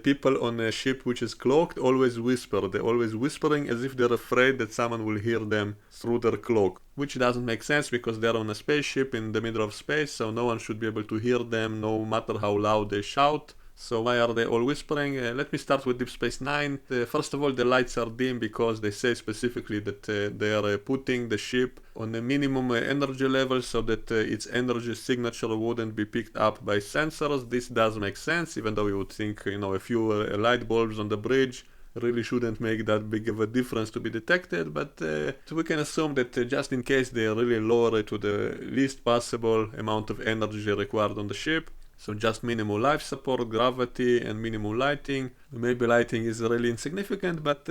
people on a ship which is cloaked always whisper. They're always whispering as if they're afraid that someone will hear them through their cloak, which doesn't make sense because they're on a spaceship in the middle of space, so no one should be able to hear them no matter how loud they shout. So why are they all whispering? Let me start with Deep Space Nine. First of all, the lights are dim because they say specifically that they are putting the ship on a minimum energy level so that its energy signature wouldn't be picked up by sensors. This does make sense, even though you would think, a few light bulbs on the bridge really shouldn't make that big of a difference to be detected, but we can assume that just in case they really lower it to the least possible amount of energy required on the ship. So just minimal life support, gravity, and minimum lighting. Maybe lighting is really insignificant, but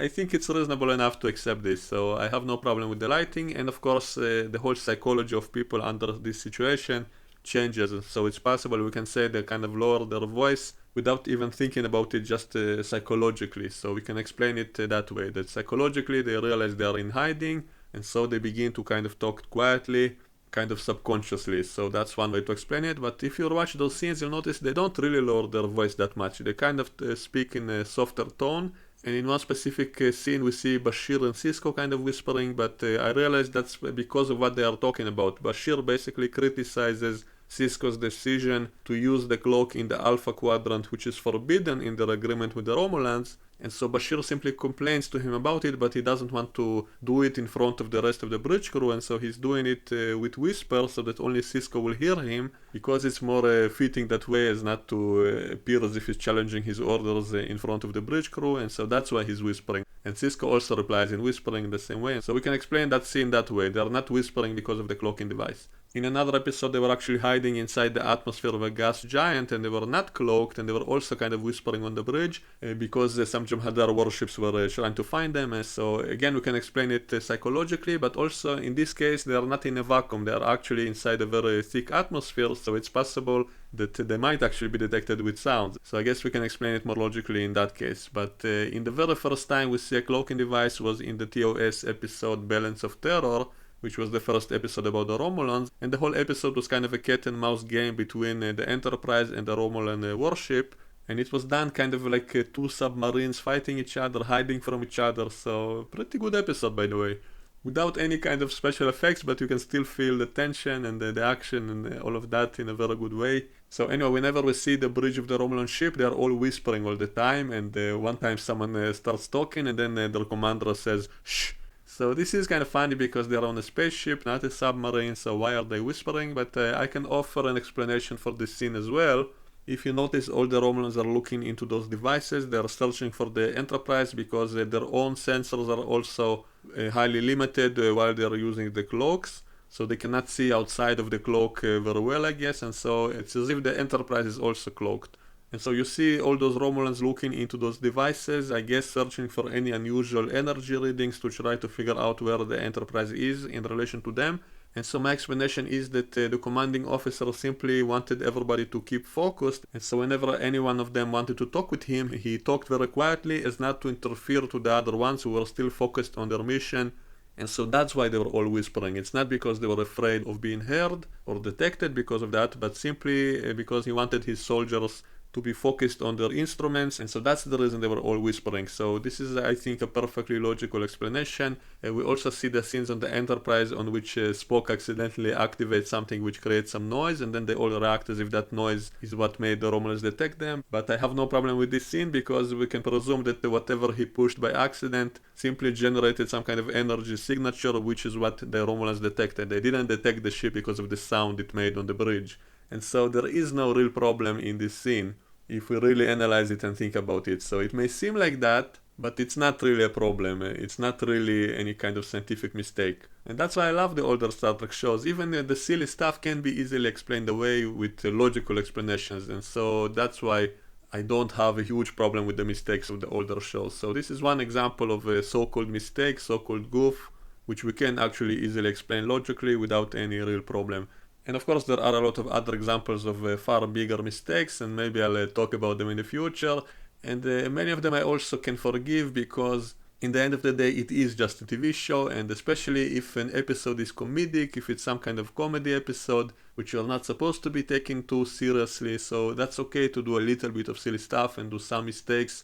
I think it's reasonable enough to accept this. So I have no problem with the lighting, and of course the whole psychology of people under this situation changes. So it's possible we can say they kind of lower their voice without even thinking about it, just psychologically. So we can explain it that way, that psychologically they realize they are in hiding, and so they begin to kind of talk quietly, kind of subconsciously. So that's one way to explain it. But if you watch those scenes, you'll notice they don't really lower their voice that much. They kind of speak in a softer tone. And in one specific scene, we see Bashir and Cisco kind of whispering, but I realized that's because of what they are talking about. Bashir basically criticizes Cisco's decision to use the cloak in the Alpha Quadrant, which is forbidden in their agreement with the Romulans. And so Bashir simply complains to him about it, but he doesn't want to do it in front of the rest of the bridge crew, and so he's doing it with whisper so that only Cisco will hear him, because it's more fitting that way as not to appear as if he's challenging his orders in front of the bridge crew, and so that's why he's whispering. And Cisco also replies in whispering in the same way, and so we can explain that scene that way. They are not whispering because of the cloaking device. In another episode, they were actually hiding inside the atmosphere of a gas giant, and they were not cloaked, and they were also kind of whispering on the bridge because some Jem'Hadar warships were trying to find them. And so again, we can explain it psychologically, but also in this case, they are not in a vacuum. They are actually inside a very thick atmosphere, so it's possible that they might actually be detected with sound. So I guess we can explain it more logically in that case. But in the very first time we see a cloaking device was in the TOS episode Balance of Terror, which was the first episode about the Romulans, and the whole episode was kind of a cat and mouse game between the Enterprise and the Romulan warship, and it was done kind of like two submarines fighting each other, hiding from each other, so pretty good episode, by the way. Without any kind of special effects, but you can still feel the tension and the action and all of that in a very good way. So anyway, whenever we see the bridge of the Romulan ship, they are all whispering all the time, and one time someone starts talking and then their commander says, "Shh." So this is kind of funny because they're on a spaceship, not a submarine, so why are they whispering? But I can offer an explanation for this scene as well. If you notice, all the Romulans are looking into those devices. They're searching for the Enterprise because their own sensors are also highly limited while they're using the cloaks. So they cannot see outside of the cloak very well, I guess, and so it's as if the Enterprise is also cloaked. And so you see all those Romulans looking into those devices, I guess searching for any unusual energy readings to try to figure out where the Enterprise is in relation to them. And so my explanation is that the commanding officer simply wanted everybody to keep focused, and so whenever any one of them wanted to talk with him, he talked very quietly as not to interfere to the other ones who were still focused on their mission. And so that's why they were all whispering. It's not because they were afraid of being heard or detected because of that, but simply because he wanted his soldiers to be focused on their instruments, and so that's the reason they were all whispering. So this is, I think, a perfectly logical explanation. We also see the scenes on the Enterprise on which Spock accidentally activates something which creates some noise, and then they all react as if that noise is what made the Romulans detect them. But I have no problem with this scene because we can presume that whatever he pushed by accident simply generated some kind of energy signature, which is what the Romulans detected. They didn't detect the ship because of the sound it made on the bridge. And so there is no real problem in this scene if we really analyze it and think about it. So it may seem like that, but it's not really a problem. It's not really any kind of scientific mistake. And that's why I love the older Star Trek shows. Even the silly stuff can be easily explained away with logical explanations. And so that's why I don't have a huge problem with the mistakes of the older shows. So this is one example of a so-called mistake, so-called goof, which we can actually easily explain logically without any real problem. And of course there are a lot of other examples of far bigger mistakes, and maybe I'll talk about them in the future. And many of them I also can forgive because in the end of the day it is just a TV show, and especially if an episode is comedic, if it's some kind of comedy episode, which you're not supposed to be taking too seriously. So that's okay to do a little bit of silly stuff and do some mistakes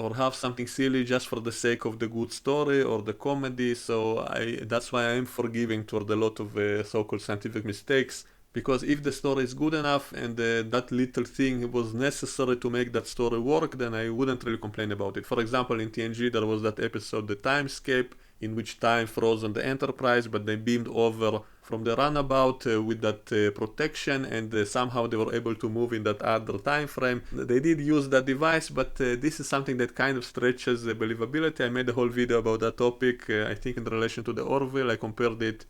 or have something silly just for the sake of the good story or the comedy. So that's why I'm forgiving toward a lot of so-called scientific mistakes, because if the story is good enough and that little thing was necessary to make that story work, then I wouldn't really complain about it. For example, in TNG there was that episode, The Timescape, in which time froze on the Enterprise, but they beamed over from the runabout with that protection, and somehow they were able to move in that other time frame. They did use that device, but this is something that kind of stretches the believability. I made a whole video about that topic, I think in relation to the Orville. I compared it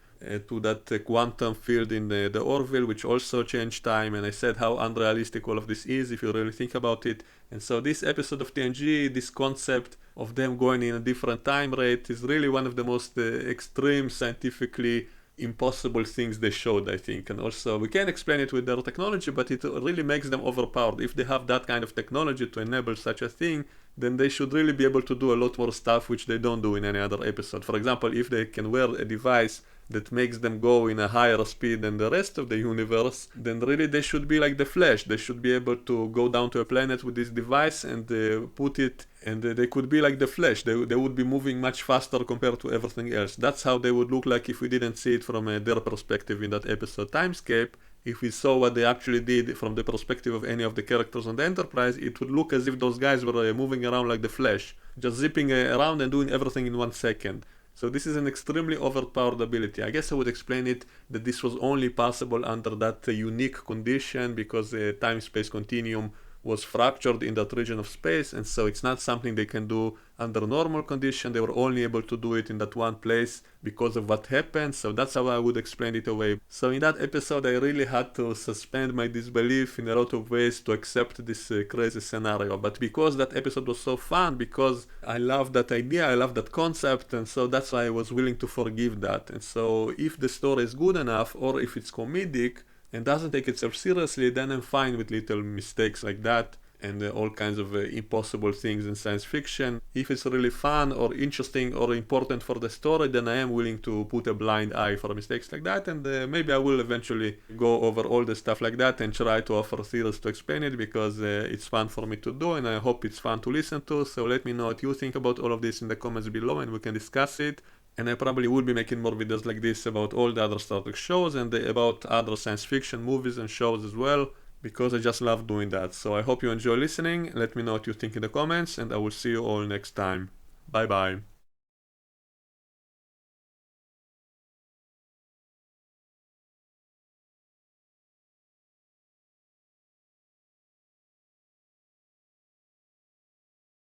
to that quantum field in the Orville, which also changed time, and I said how unrealistic all of this is if you really think about it. And so this episode of TNG, this concept of them going in a different time rate, is really one of the most extreme, scientifically impossible things they showed, I think. And also we can explain it with their technology, but it really makes them overpowered. If they have that kind of technology to enable such a thing, then they should really be able to do a lot more stuff which they don't do in any other episode. For example, if they can wear a device that makes them go in a higher speed than the rest of the universe, then really they should be like the Flash. They should be able to go down to a planet with this device and put it, and they could be like the Flash. They would be moving much faster compared to everything else. That's how they would look like if we didn't see it from their perspective in that episode Timescape. If we saw what they actually did from the perspective of any of the characters on the Enterprise, it would look as if those guys were moving around like the Flash, just zipping around and doing everything in 1 second. So this is an extremely overpowered ability. I guess I would explain it that this was only possible under that unique condition because the time-space continuum was fractured in that region of space, and so it's not something they can do under normal condition. They were only able to do it in that one place because of what happened. So that's how I would explain it away. So in that episode I really had to suspend my disbelief in a lot of ways to accept this crazy scenario. But because that episode was so fun, because I love that idea, I love that concept, and so that's why I was willing to forgive that. And so if the story is good enough, or if it's comedic and doesn't take itself seriously, then I'm fine with little mistakes like that and all kinds of impossible things in science fiction. If it's really fun or interesting or important for the story, then I am willing to put a blind eye for mistakes like that, and maybe I will eventually go over all the stuff like that and try to offer theories to explain it, because it's fun for me to do and I hope it's fun to listen to. So let me know what you think about all of this in the comments below and we can discuss it. And I probably will be making more videos like this about all the other Star Trek shows and about other science fiction movies and shows as well, because I just love doing that. So I hope you enjoy listening. Let me know what you think in the comments, and I will see you all next time. Bye bye.